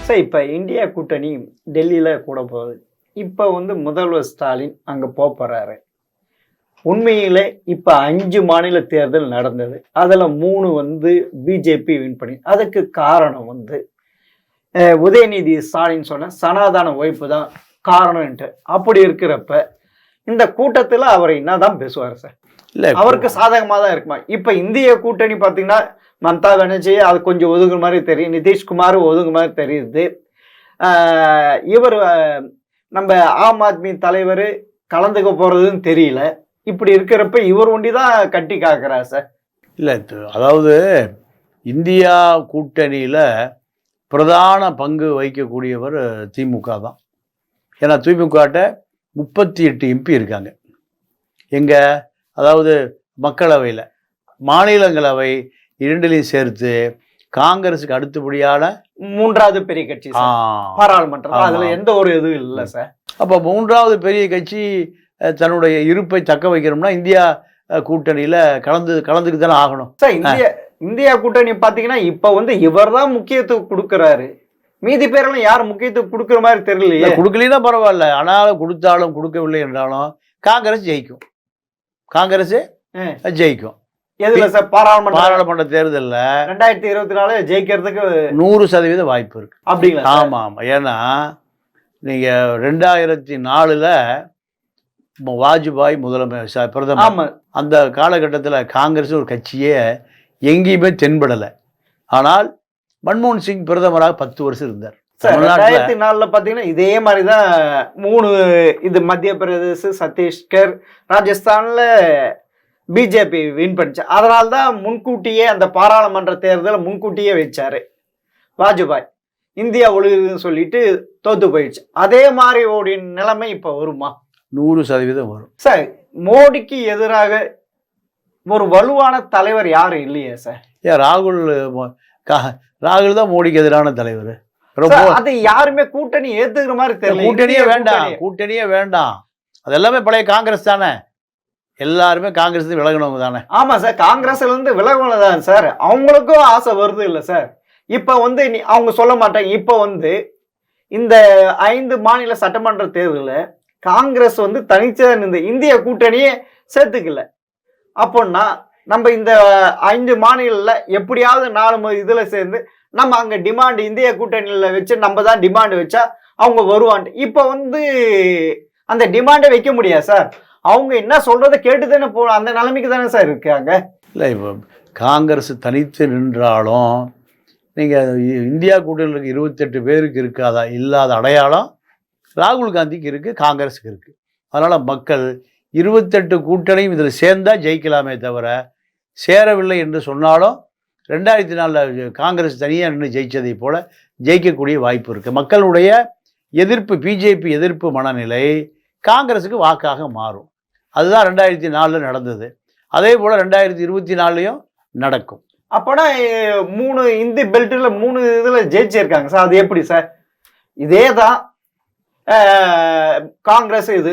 Sir இப்போ India கூட்டணி டெல்லியில் கூட போகுது. இப்போ வந்து முதல்வர் ஸ்டாலின் அங்கே போகிறாரு. உண்மையிலே இப்போ 5 மாநில தேர்தல் நடந்தது. அதில் 3 வந்து பிஜேபி வின் பண்ணி, அதுக்கு காரணம் வந்து உதயநிதி ஸ்டாலின் சொன்ன சனாதன ஒழிப்பு தான் காரணம்ன்ட்டு. அப்படி இருக்கிறப்ப இந்த கூட்டத்தில் அவர் என்னதான் பேசுவார் சார்? இல்லை, அவருக்கு சாதகமாக தான் இருக்குமா? இப்போ இந்திய கூட்டணி பார்த்தீங்கன்னா மம்தா பானர்ஜி அது கொஞ்சம் ஒதுங்குற மாதிரி தெரியும், நிதிஷ்குமார் ஒதுங்குற மாதிரி தெரியுது. இவர் நம்ம ஆம் ஆத்மி தலைவர் கலந்துக்க போகிறதுன்னு தெரியல. இப்படி இருக்கிறப்ப இவர் ஒண்டி தான் கட்டி காக்குறா சார். இல்லை, அதாவது இந்தியா கூட்டணியில் பிரதான பங்கு வகிக்கக்கூடியவர் திமுக தான். ஏன்னா திமுகட்ட 38 எம்பி இருக்காங்க. எங்கே, அதாவது மக்களவையில், மாநிலங்களவை இரண்டிலையும் சேர்த்து காங்கிரஸுக்கு அடுத்தபடியான 3வது பெரிய கட்சி பாராளுமன்றம். அதில் எந்த ஒரு இதுவும் இல்லை சார். அப்போ 3வது பெரிய கட்சி தன்னுடைய இருப்பை தக்க வைக்கணும்னா இந்தியா கூட்டணியில் கலந்துக்கு தானே ஆகணும் சார். இந்தியா கூட்டணி பார்த்தீங்கன்னா இப்போ வந்து இவர் தான் முக்கியத்துவம் கொடுக்குறாரு. மீதி பேரெல்லாம் யாரும் முக்கியத்துவம் கொடுக்குற மாதிரி தெரியலையே. கொடுக்கலாம் பரவாயில்ல, ஆனாலும் கொடுத்தாலும் கொடுக்கவில்லை என்றாலும் காங்கிரஸ் ஜெயிக்கும். காங்கிரஸ் ஜெயிக்கும். எதுல சார்? பாராளுமன்ற தேர்தலில் 2024 ஜெயிக்கிறதுக்கு 100% வாய்ப்பு இருக்கு. அப்படிங்களா? ஆமாம் ஆமாம். ஏன்னா நீங்கள் 2004 வாஜ்பாய் முதலமைச்சர் பிரதமர். அந்த காலகட்டத்தில் காங்கிரஸ் ஒரு கட்சியே எங்கேயுமே தென்படலை. ஆனால் மன்மோகன் சிங் பிரதமராக 10 வருஷம் இருந்தார். 2004 பார்த்தீங்கன்னா இதே மாதிரி தான் 3 இது மத்திய பிரதேச, சத்தீஸ்கர், ராஜஸ்தானில் பிஜேபி வின் பண்ணிச்சு. அதனால தான் முன்கூட்டியே அந்த பாராளுமன்ற தேர்தலை முன்கூட்டியே வச்சாரு வாஜ்பாய். இந்தியா ஒழுகுதுன்னு சொல்லிட்டு தோத்து போயிடுச்சு. அதே மாதிரி ஓடிய நிலைமை இப்போ வருமா? 100% வரும் சார். மோடிக்கு எதிராக ஒரு வலுவான தலைவர் யாரும் இல்லையே சார்? ராகுல் தான் மோடிக்கு எதிரான தலைவர். அது யாருமே கூட்டணி ஏத்துக்கிற மாதிரி தெரியல. கூட்டணியே வேண்டாம். அது எல்லாமே பழைய காங்கிரஸ் தானே. எல்லாருமே காங்கிரஸ் விலகினவங்க தானே. ஆமா சார், காங்கிரஸ்ல இருந்து விலகினது தான் சார். அவங்களுக்கும் ஆசை வருது இல்லை சார்? இப்ப வந்து அவங்க சொல்ல மாட்டாங்க. இப்ப வந்து இந்த 5 மாநில சட்டமன்ற தேர்தலில் காங்கிரஸ் வந்து தனிச்சா இந்த இந்திய கூட்டணியே சேர்த்துக்கல. அப்போன்னா நம்ம இந்த 5 மாநில எப்படியாவது 4 இதுல சேர்ந்து நம்ம அங்க டிமாண்ட் இந்திய கூட்டணியில வச்சு நம்ம தான் டிமாண்ட் வச்சா அவங்க வருவான்ட்டு. இப்ப வந்து அந்த டிமாண்டை வைக்க முடியாது சார். அவங்க என்ன சொல்றதை கேட்டுதானே அந்த நிலைமைக்கு தானே சார் இருக்காங்க. இல்லை, இப்போ காங்கிரஸ் தனித்து நின்றாலும் நீங்கள் இந்தியா கூட்டணியில் 28 பேருக்கு இருக்காதா? இல்லாத அடையாளம் ராகுல் காந்திக்கு இருக்குது, காங்கிரஸுக்கு இருக்குது. அதனால் மக்கள் 28 கூட்டணியும் இதில் சேர்ந்தால் ஜெயிக்கலாமே தவிர, சேரவில்லை என்று சொன்னாலும் 2004 காங்கிரஸ் தனியாக நின்று ஜெயித்ததை போல் ஜெயிக்கக்கூடிய வாய்ப்பு இருக்குது. மக்களுடைய எதிர்ப்பு, பிஜேபி எதிர்ப்பு மனநிலை காங்கிரஸுக்கு வாக்காக மாறும். அதுதான் 2004 நடந்தது. அதே போல் 2024 நடக்கும். அப்போனா 3 இந்தி பெல்ட்டில் 3 இதில் ஜெயிச்சிருக்காங்க சார். அது எப்படி சார்? இதே தான் காங்கிரஸ். இது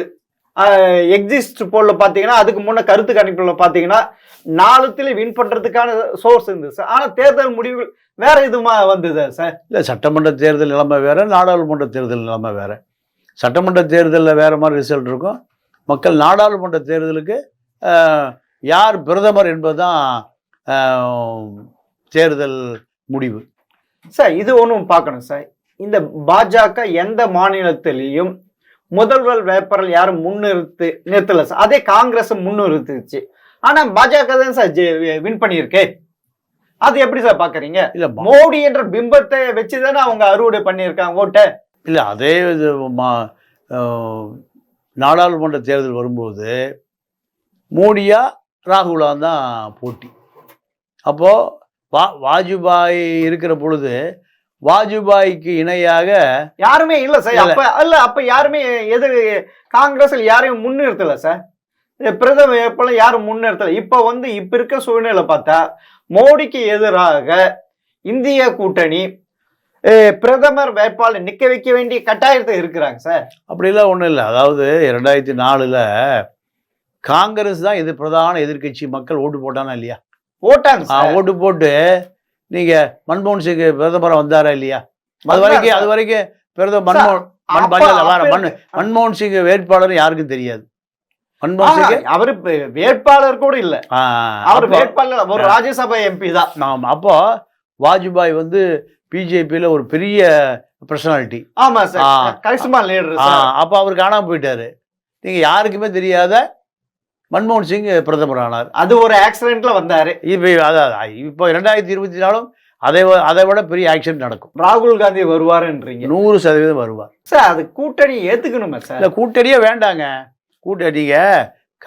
எக்ஸிஸ்ட் போலில் பார்த்தீங்கன்னா அதுக்கு முன்னே கருத்து கணிப்பில் பார்த்தீங்கன்னா 4 வின் பண்ணுறதுக்கான சோர்ஸ் இருந்தது சார். ஆனால் தேர்தல் முடிவு வேற இதுமா வந்தது சார். இல்லை, சட்டமன்ற தேர்தல் நிலைமை வேறு, நாடாளுமன்ற தேர்தல் நிலைமை வேறு. சட்டமன்ற தேர்தலில் வேறு மாதிரி ரிசல்ட் இருக்கும். மக்கள் நாடாளுமன்ற தேர்தலுக்கு யார் பிரதமர் என்பது தான் தேர்தல் முடிவு சார். இது ஒன்றும் பார்க்கணும் சார். இந்த பாஜக எந்த மாநிலத்திலையும் முதல்வர் வேட்பாளர் யாரும் நிறுத்தல சார். அதே காங்கிரஸ் முன்னிறுத்துச்சு. ஆனா பாஜக தான் சார் வின் பண்ணியிருக்கு. அது எப்படி சார் பாக்குறீங்க? இல்ல, மோடி என்ற பிம்பத்தை வச்சுதானே அவங்க அறுவடை பண்ணியிருக்காங்க ஓட்டை. இல்லை, அதே இது நாடாளுமன்ற தேர்தல் வரும்போது மோடியா ராகுலா தான் போட்டி. அப்போது வாஜ்பாய் இருக்கிற பொழுது வாஜ்பாய்க்கு இணையாக யாருமே இல்லை சார். அப்ப யாருமே காங்கிரஸ்ல யாரையும் முன்னிறுத்தல சார். பிரதம வேட்பாளர் யாரும் முன்னிறுத்தல. இப்ப வந்து இப்ப இருக்க சூழ்நிலை பார்த்தா மோடிக்கு எதிராக இந்திய கூட்டணி பிரதமர் வேட்பாளர் நிக்க வைக்க வேண்டிய கட்டாயத்தை இருக்கிறாங்க சார். அப்படிலாம் ஒன்றும் இல்லை. அதாவது 2004 காங்கிரஸ் தான் இது பிரதான எதிர்கட்சி. மக்கள் ஓட்டு போட்டானா இல்லையா? போட்டாங்க. ஓட்டு போட்டு நீங்கள் மன்மோகன் சிங் பிரதமராக வந்தாரா இல்லையா? அது வரைக்கும் பிரதமர் மன்மோகன் சிங் வேட்பாளர் யாருக்கும் தெரியாது. மன்மோகன் சிங் அவரு வேட்பாளர் கூட இல்ல, அவர் வேட்பாளர் ஒரு ராஜ்யசபா எம்பி தான். ஆமா, அப்போ வாஜ்பாய் வந்து பிஜேபியில ஒரு பெரிய பர்சனாலிட்டி. ஆமா சார், கரிஸ்மா லீடர். அப்போ அவர் காணாம போயிட்டாரு. நீங்க யாருக்குமே தெரியாத மன்மோகன் சிங் பிரதமர் ஆனார். அது ஒரு ஆக்சிடென்ட்ல வந்தாரு. இப்போ 2024 அதை விட பெரிய ஆக்சிடென்ட் நடக்கும். ராகுல் காந்தி வருவாருன்றீங்க? 100% வருவார் சார். அது கூட்டணி ஏத்துக்கணுமா சார்? இல்ல, கூட்டணியே வேண்டாங்க. கூட்டணிங்க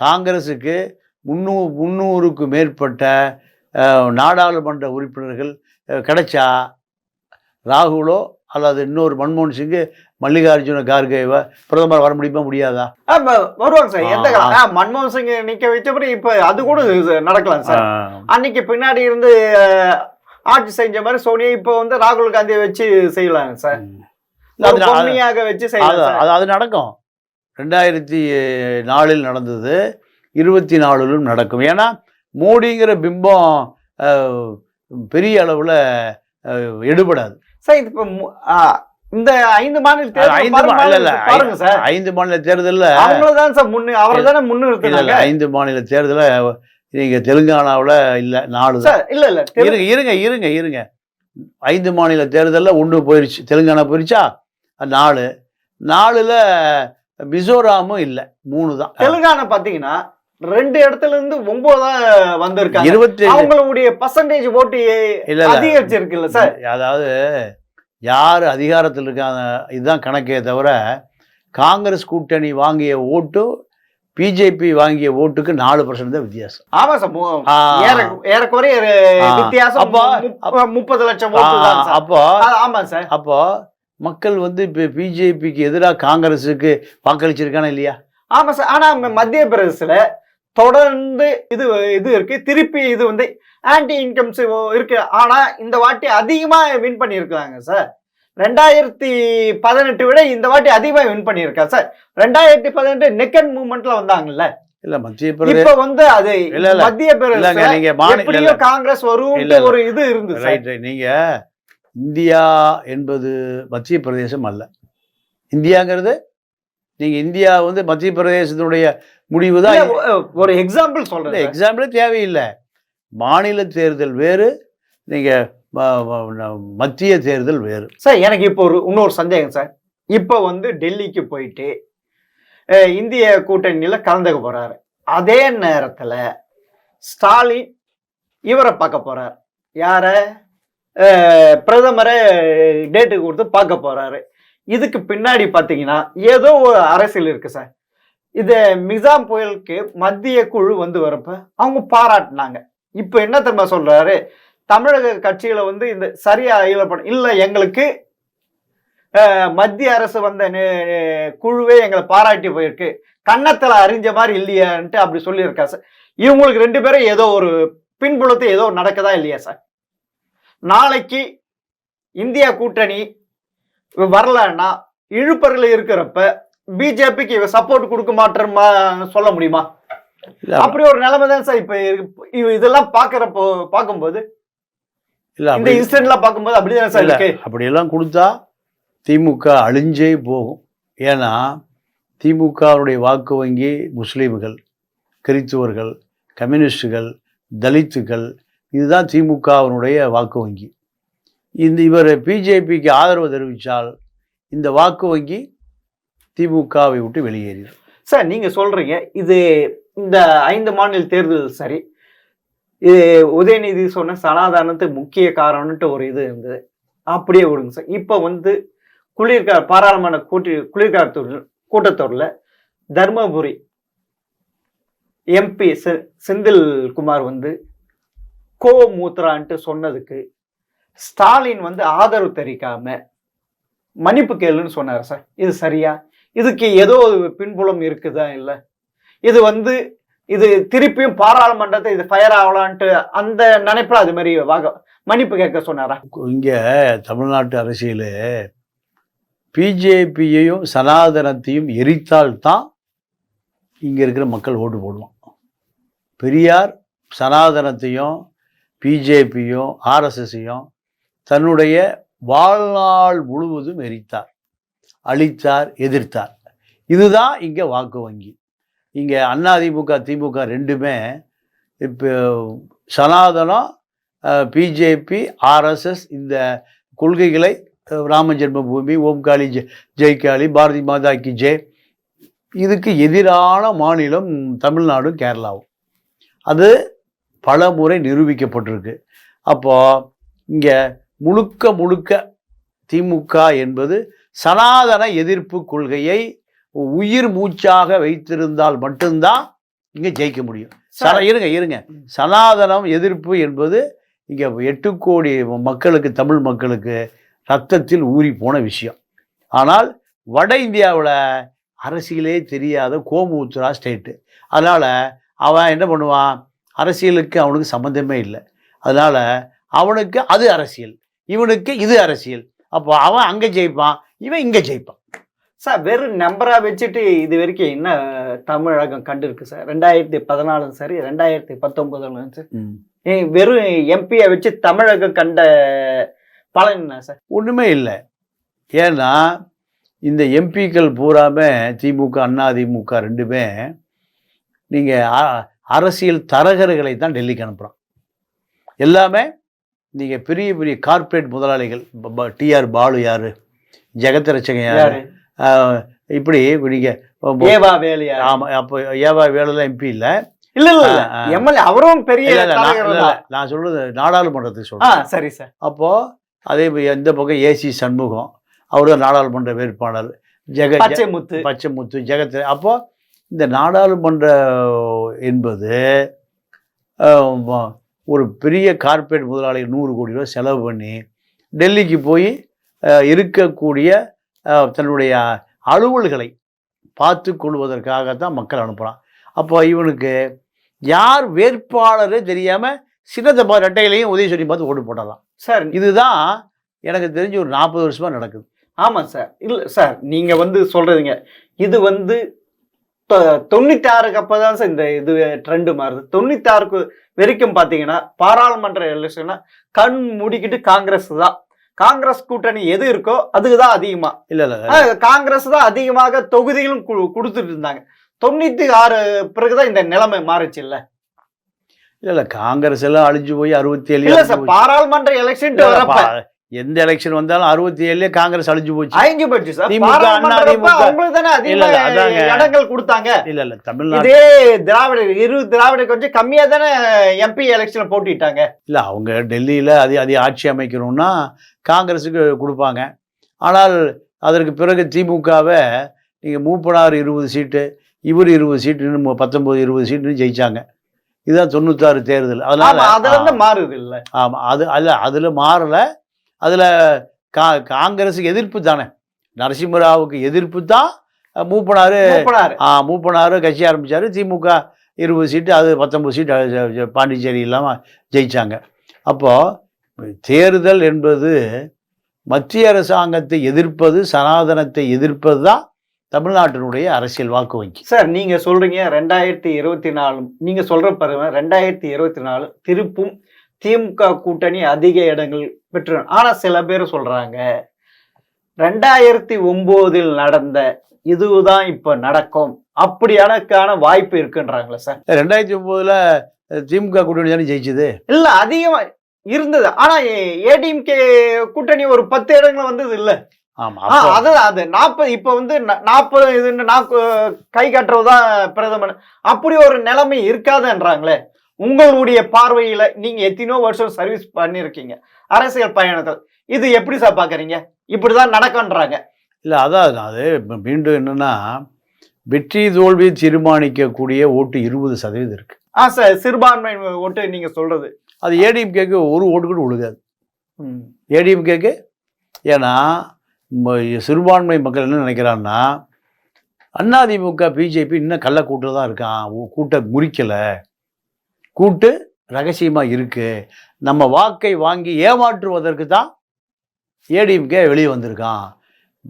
காங்கிரஸுக்கு 300க்கு மேற்பட்ட நாடாளுமன்ற உறுப்பினர்கள் கிடைச்சா ராகுலோ அல்லது இன்னொரு மன்மோகன் சிங் மல்லிகார்ஜுன கார்கேவ பிரதமர் வர முடியுமா, முடியாதா? வருவாங்க சார். எந்த மன்மோகன் சிங் நிக்க வச்சபடி இப்ப அது கூட நடக்கலாம் சார். அன்னைக்கு பின்னாடி இருந்து ஆட்சி செஞ்ச மாதிரி சோனியா இப்ப வந்து ராகுல் காந்தியை வச்சு செய்யலாங்க சார். வச்சு செய்யலாம். அது நடக்கும். 2004 நடந்தது, 24 நடக்கும். ஏன்னா மோடிங்கிற பிம்பம் பெரிய அளவுல எடுபடாது சார். இப்ப இந்த 5 மாநில பாருங்க சார். 5 மாநில தேர்தல்ல அவங்களதான் சார் அவர் தானே முன்னிறுத்தினாங்க. 5 மாநில தேர்தல நீங்க தெலுங்கானாவில் இல்ல 4 சார். இல்ல இருங்க 5 மாநில தேர்தல்ல 1 போயிருச்சு, தெலுங்கானா போயிருச்சா. 4ல மிசோராமும் இல்ல, 3 தான். தெலுங்கானா பாத்தீங்கன்னா 2 இடத்துல இருந்து 9 தான் வந்திருக்காங்க. 27 அவங்களுடைய பர்சன்டேஜ் ஓட்டு அதிகரிச்சிருக்குல்ல சார். அதாவது யார் அதிகாரத்தில் இருக்காங்க இதுதான் கணக்கே தவிர காங்கிரஸ் கூட்டணி வாங்கிய ஓட்டு பிஜேபி வாங்கிய ஓட்டுக்கு 4% தான் வித்தியாசம். ஆமா சார், ஏறக்குறைய வித்தியாசம் 30 லட்சம் ஓட்டு தான். அப்போ ஆமா சார், அப்போ மக்கள் வந்து இப்போ பிஜேபிக்கு எதிராக காங்கிரஸுக்கு வாக்களிச்சிருக்கானா இல்லையா? ஆமா சார். ஆனா மத்திய பிரதேசத்துல தொடர்ந்து இது இருக்கு, திருப்பி இது வந்து ஆன்டி இன்கம்ஸ் இருக்கு. ஆனா இந்த வாட்டி அதிகமா வின் பண்ணியிருக்காங்க சார். 2018 விட இந்த வாட்டி அதிகமா வின் பண்ணியிருக்கா சார். 2018 நெக்கன் மூவ்மெண்ட்ல வந்தாங்கல்ல. இல்ல மத்திய பிரதேச இப்ப வந்து அது மத்திய பிரதேச காங்கிரஸ் வரும் ஒரு இது இருந்துச்சு. நீங்க இந்தியா என்பது மத்திய பிரதேசம் அல்ல. இந்தியாங்கிறது நீங்க இந்தியா வந்து மத்திய பிரதேசத்தினுடைய முடிவு தான். ஒரு எக்ஸாம்பிள் சொல்றேன். எக்ஸாம்பிளே தேவையில்லை. மாநில தேர்தல் வேறு, நீங்க மத்திய தேர்தல் வேறு சார். எனக்கு இப்போ இன்னொரு சந்தேகம் சார். இப்போ வந்து டெல்லிக்கு போயிட்டு இந்திய கூட்டணியில கலந்துக்க போறாரு. அதே நேரத்துல ஸ்டாலின் இவரை பார்க்க போறாரு. யார? பிரதமரை டேட்டுக்கு கொடுத்து பார்க்க போறாரு. இதுக்கு பின்னாடி பாத்தீங்கன்னா ஏதோ ஒரு அரசியல் இருக்கு சார். இது மிசாம் புயலுக்கு மத்திய குழு வந்து வரப்ப அவங்க பாராட்டினாங்க. இப்ப என்ன தெரியுமா சொல்றாரு? தமிழக கட்சிகளை வந்து இந்த சரியா இல்ல, எங்களுக்கு மத்திய அரசு வந்த குழுவே எங்களை பாராட்டி போயிருக்கு, கன்னத்துல அறிஞ்ச மாதிரி இல்லையான்ட்டு அப்படி சொல்லியிருக்கா சார். இவங்களுக்கு 2 பேரும் ஏதோ ஒரு பின்புலத்தை ஏதோ நடக்குதா இல்லையா சார்? நாளைக்கு இந்தியா கூட்டணி வரலன்னா இழுப்பறையில் இருக்கிறப்ப பிஜேபிக்கு இவ சப்போர்ட் கொடுக்க மாட்டேமா சொல்ல முடியுமா? அப்படி ஒரு நிலைமை தான் சார் இப்ப இதெல்லாம் பார்க்கும்போது இந்த இன்சிடென்ட்லாம் பார்க்கும்போது அப்படிதான் சார் இருக்கு. அப்படியெல்லாம் கொடுத்தா திமுக அழிஞ்சே போகும். ஏன்னா திமுகவுடைய வாக்கு வங்கி முஸ்லீம்கள், கிறித்துவர்கள், கம்யூனிஸ்டுகள், தலித்துகள், இதுதான் திமுகவினுடைய வாக்கு வங்கி. இவர் பிஜேபிக்கு ஆதரவு தெரிவித்தால் இந்த வாக்கு வங்கி திமுகவை விட்டு வெளியேறிடும் சார். நீங்க சொல்றீங்க இது இந்த 5 மாநில தேர்தல் சரி, இது உதயநிதி சொன்ன சனாதானத்துக்கு முக்கிய காரணம்ட்டு ஒரு இது இருந்தது, அப்படியே விடுங்க சார். இப்போ வந்து பாராளுமன்ற குளிர்கால கூட்டத்தொடர்ல தர்மபுரி எம்பி செந்தில் குமார் வந்து கோ மூத்ரான்ட்டு சொன்னதுக்கு ஸ்டாலின் வந்து ஆதரவு தெரிவிக்காம மன்னிப்பு கேளுன்னு சொன்னார் சார். இது சரியா? இதுக்கு ஏதோ பின்புலம் இருக்குதா? இல்லை இது வந்து இது திருப்பியும் பாராளுமன்றத்தை இது ஃபயர் ஆகலான்ட்டு அந்த நினைப்புல அது மாதிரி மன்னிப்பு கேட்க சொன்னாரா? இங்க தமிழ்நாட்டு அரசியல் பிஜேபியையும் சனாதனத்தையும் எரித்தால்தான் இங்க இருக்கிற மக்கள் ஓட்டு போடுவான். பெரியார் சனாதனத்தையும் பிஜேபியும் ஆர்எஸ்எஸையும் தன்னுடைய வாழ்நாள் முழுவதும் எரித்தார், அழித்தார், எதிர்த்தார். இதுதான் இங்கே வாக்கு வங்கி. இங்கே அதிமுக திமுக ரெண்டுமே இப்போ சனாதனம், பிஜேபி, ஆர்எஸ்எஸ் இந்த கொள்கைகளை ராம ஜென்மபூமி, ஓம் காளி ஜெய் காளி, பாரதி மாதா கி ஜெய், இதுக்கு எதிரான மாநிலம் தமிழ்நாடும் கேரளாவும். அது பல முறை நிரூபிக்கப்பட்டிருக்கு. அப்போது இங்கே முழுக்க முழுக்க திமுக என்பது சனாதன எதிர்ப்பு கொள்கையை உயிர் மூச்சாக வைத்திருந்தால் மட்டும்தான் இங்கே ஜெயிக்க முடியும். இருங்க சனாதனம் எதிர்ப்பு என்பது இங்கே 8 கோடி மக்களுக்கு, தமிழ் மக்களுக்கு ரத்தத்தில் ஊறி போன விஷயம். ஆனால் வட இந்தியாவில் அரசியலே தெரியாத கோமுத்ரா ஸ்டேட்டு. அதனால் அவன் என்ன பண்ணுவான், அரசியலுக்கு அவனுக்கு சம்மந்தமே இல்லை. அதனால் அவனுக்கு அது அரசியல், இவனுக்கு இது அரசியல். அப்போ அவன் அங்கே ஜெயிப்பான், இவன் இங்கே ஜெயிப்பான். சார் வெறும் நம்பராக வச்சுட்டு இது வரைக்கும் என்ன தமிழகம் கண்டிருக்கு சார்? 2014 சரி, 2019 சரி, வெறும் எம்பியை வச்சு தமிழகம் கண்ட பலன் என்ன சார்? ஒன்றுமே இல்லை. ஏன்னா இந்த எம்பிக்கள் பூராமே திமுக, அதிமுக ரெண்டுமே நீங்கள் அரசியல் தரகர்களை தான் டெல்லிக்கு அனுப்புகிறான். எல்லாமே நீங்கள் பெரிய பெரிய கார்ப்பரேட் முதலாளிகள். டிஆர் பாலு யார், ஜெகத் ரட்சகன் யார், இப்படி நீங்கள் ஏவா வேலையா? ஆமாம், அப்போ ஏவா வேலைலாம் எம்பி இல்லை. எம்எல்ஏ அவரும் பெரிய. நான் சொல்றது நாடாளுமன்றத்துக்கு சொல்றேன். சரி சார். அப்போது அதே இந்த பக்கம் ஏசி சண்முகம், அவர் தான் நாடாளுமன்ற வேட்பாளர். பச்சைமுத்து, ஜெகத். அப்போது இந்த நாடாளுமன்ற என்பது ஒரு பெரிய கார்ப்பரேட் முதலாளிகள் 100 கோடி ரூபா செலவு பண்ணி டெல்லிக்கு போய் இருக்கக்கூடிய தன்னுடைய அலுவல்களை பார்த்து கொள்வதற்காகத்தான் மக்கள் அனுப்புகிறான். அப்போ இவனுக்கு யார் வேட்பாளரே தெரியாமல் சின்னத்தை ரெட்டைகளையும் உதயசூரி பார்த்து ஓட்டு போடலாம் சார். இதுதான் எனக்கு தெரிஞ்சு ஒரு 40 வருஷமாக நடக்குது. ஆமாம் சார். இல்லை சார், நீங்கள் சொல்கிறீங்க இது 96க்கு அப்போ தான் சார் இந்த இது ட்ரெண்டு மாறுது. 96க்கு வரைக்கும் பார்த்தீங்கன்னா பாராளுமன்ற எலெக்ஷன்னா கண் மூடிக்கிட்டு காங்கிரஸ் தான். காங்கிரஸ் கூட்டணி எது இருக்கோ அதுக்கு தான் அதிகமா. இல்லை காங்கிரஸ் தான் அதிகமாக தொகுதிகளும் கொடுத்துட்டு இருந்தாங்க. 96 பிறகுதான் இந்த நிலைமை மாறுச்சு. இல்லை காங்கிரஸ் எல்லாம் அழிஞ்சு போய் 67. இல்லை சார், பாராளுமன்ற எலெக்ஷன் எந்த எலெக்ஷன் வந்தாலும் 67 காங்கிரஸ் அழிஞ்சு போச்சு. அழிஞ்சு போச்சு சார். இடங்கள் கொடுத்தாங்க. இல்ல தமிழ்நாடு இதே திராவிட கொஞ்சம் கம்மியா தானே எம்பி எலெக்ஷன்ல போட்டிட்டாங்க. இல்ல அவங்க டெல்லியில அது ஆட்சி அமைக்கணும்னா காங்கிரஸுக்கு கொடுப்பாங்க. ஆனால் அதற்கு பிறகு திமுகவை நீங்க மூப்பனார் 20 சீட்டு, இவர் 20 சீட்டு, 19-20 சீட்டுன்னு ஜெயிச்சாங்க. இதுதான் 96 தேர்தல். அதனால அதுல மாறுது இல்ல. ஆமா, அதுல மாறல. அதில் காங்கிரஸுக்கு எதிர்ப்பு தானே, நரசிம்மராவுக்கு எதிர்ப்பு தான். மூப்பனார் கட்சி ஆரம்பித்தார். திமுக 20 சீட்டு, அது 19 சீட்டு பாண்டிச்சேரி இல்லாமல் ஜெயித்தாங்க. அப்போது தேர்தல் என்பது மத்திய அரசாங்கத்தை எதிர்ப்பது, சனாதனத்தை எதிர்ப்பது தான் தமிழ்நாட்டினுடைய அரசியல் வாக்கு வங்கி. சார் நீங்கள் சொல்கிறீங்க 2024, நீங்கள் சொல்கிற பாருங்க 2024 திருப்பும் திமுக கூட்டணி அதிக இடங்கள் பெற்று. ஆனா சில பேர் சொல்றாங்க 2009 நடந்த இதுதான் இப்ப நடக்கும், அப்படியானக்கான வாய்ப்பு இருக்குன்றாங்களே சார். 2009 திமுக கூட்டணி தானே ஜெயிச்சது? இல்ல, அதிகமா இருந்தது. ஆனா ஏடிஎம்கே கூட்டணி ஒரு 10 இடங்கள் வந்தது இல்ல. அது 40. இப்ப 40 கை காட்டுறதுதான் பிரதமர். அப்படி ஒரு நிலைமை இருக்காதுன்றாங்களே. உங்களுடைய பார்வையில நீங்க எத்தனோ வருஷம் சர்வீஸ் பண்ணிருக்கீங்க அரசியல் பயணத்தில், இது எப்படி சார் பாக்குறீங்க? இப்படிதான் நடக்கும்ன்றாங்க. இல்ல அதான் அது மீண்டும் என்னன்னா, வெற்றி தோல்வி தீர்மானிக்கக்கூடிய ஓட்டு 20% இருக்கு. சார், சிறுபான்மை ஓட்டு நீங்க சொல்றது அது ஏடிஎம்கேக்கு ஒரு ஓட்டு கூட விழுகாது. ஏடிஎம்கேக்கு. ஏன்னா சிறுபான்மை மக்கள் என்ன நினைக்கிறான்னா, அதிமுக பிஜேபி இன்னும் கள்ள கூட்டு தான் இருக்கான், கூட்ட முறிக்கலை, கூட்டு ரகசியமாக இருக்குது, நம்ம வாக்கை வாங்கி ஏமாற்றுவதற்கு தான் ஏடிஎம்கே வெளியே வந்திருக்கான்.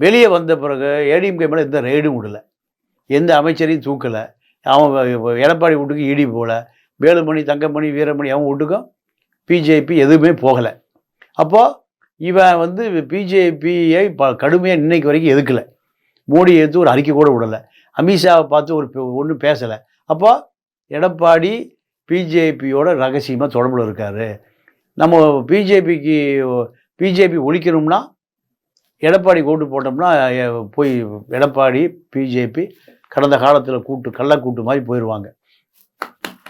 வெளியே வந்த பிறகு ஏடிஎம்கே மேலே எந்த ரெய்டும் விடலை, எந்த அமைச்சரையும் தூக்கலை. அவன் எடப்பாடி வீட்டுக்கு இடி போகல, வேலுமணி, தங்கமணி, வீரமணி அவன் வீட்டுக்கும் பிஜேபி எதுவுமே போகலை. அப்போது இவன் வந்து பிஜேபியை கடுமையாக இன்னைக்கு வரைக்கும் எதுக்கலை. மோடி எடுத்து ஒரு அறிக்கை கூட விடலை. அமித்ஷாவை பார்த்து ஒன்றும் பேசலை. அப்போ எடப்பாடி பிஜேபியோட ரகசியமாக தொடர்பில் இருக்கார். நம்ம பிஜேபி ஒழிக்கணும்னா எடப்பாடி ஓட்டு போட்டோம்னா போய் எடப்பாடி பிஜேபி கடந்த காலத்தில் கள்ளக்கூட்டு மாதிரி போயிடுவாங்க.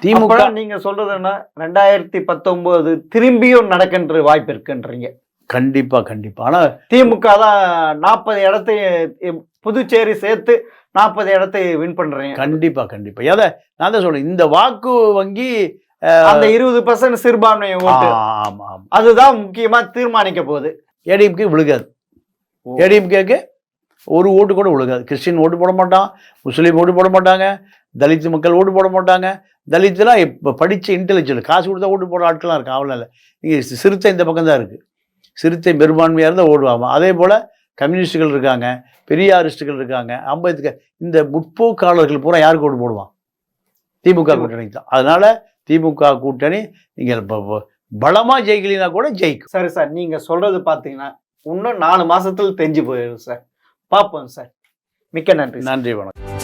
திமுக நீங்க சொல்றதுன்னா 2019 திரும்பியும் நடக்கின்ற வாய்ப்பு இருக்குன்றீங்க. கண்டிப்பாக. ஆனால் திமுக தான் 40 இடத்தை, புதுச்சேரி சேர்த்து 40 இடத்தை வின் பண்றீங்க. கண்டிப்பாக. நான் தான் சொல்றேன், இந்த வாக்கு வங்கி அந்த 20% சிறுபான்மை ஓட்டு, ஆமாம், அதுதான் முக்கியமா தீர்மானிக்க போகுது. ஏடிஎம்கே விழுகாது. ஏடிஎம்கேக்கு ஒரு ஓட்டு கூட விழுகாது. கிறிஸ்டின் ஓட்டு போட மாட்டான், முஸ்லீம் ஓட்டு போட மாட்டாங்க, தலித் மக்கள் ஓட்டு போட மாட்டாங்க. தலித்துலாம் இப்போ படித்த இன்டெலிஜென்ட், காசு கொடுத்தா ஓட்டு போடுற ஆட்கள்லாம் இருக்கு. அவ்வளோ இல்லை. நீங்கள் சிறுத்தை இந்த பக்கம் தான் இருக்குது. சிறுத்தை பெரும்பான்மையாக இருந்தால் ஓடுவாங்க. அதே போல் கம்யூனிஸ்டுகள் இருக்காங்க, பெரியாரிஸ்டுகள் இருக்காங்க, அம்பேத்கர். இந்த முற்போக்காளர்கள் பூரா யாருக்கு ஓட்டு போடுவான்? திமுக கூட்டணிக்கு தான். அதனால் திமுக கூட்டணி நீங்கள் பலமாக ஜெயிக்கலினா கூட ஜெயிக்கும். சரி சார், நீங்கள் சொல்கிறது பார்த்தீங்கன்னா இன்னும் 4 மாதத்தில் தெரிஞ்சு போயிடும் சார். பார்ப்போம் சார். மிக்க நன்றி. நன்றி, வணக்கம்.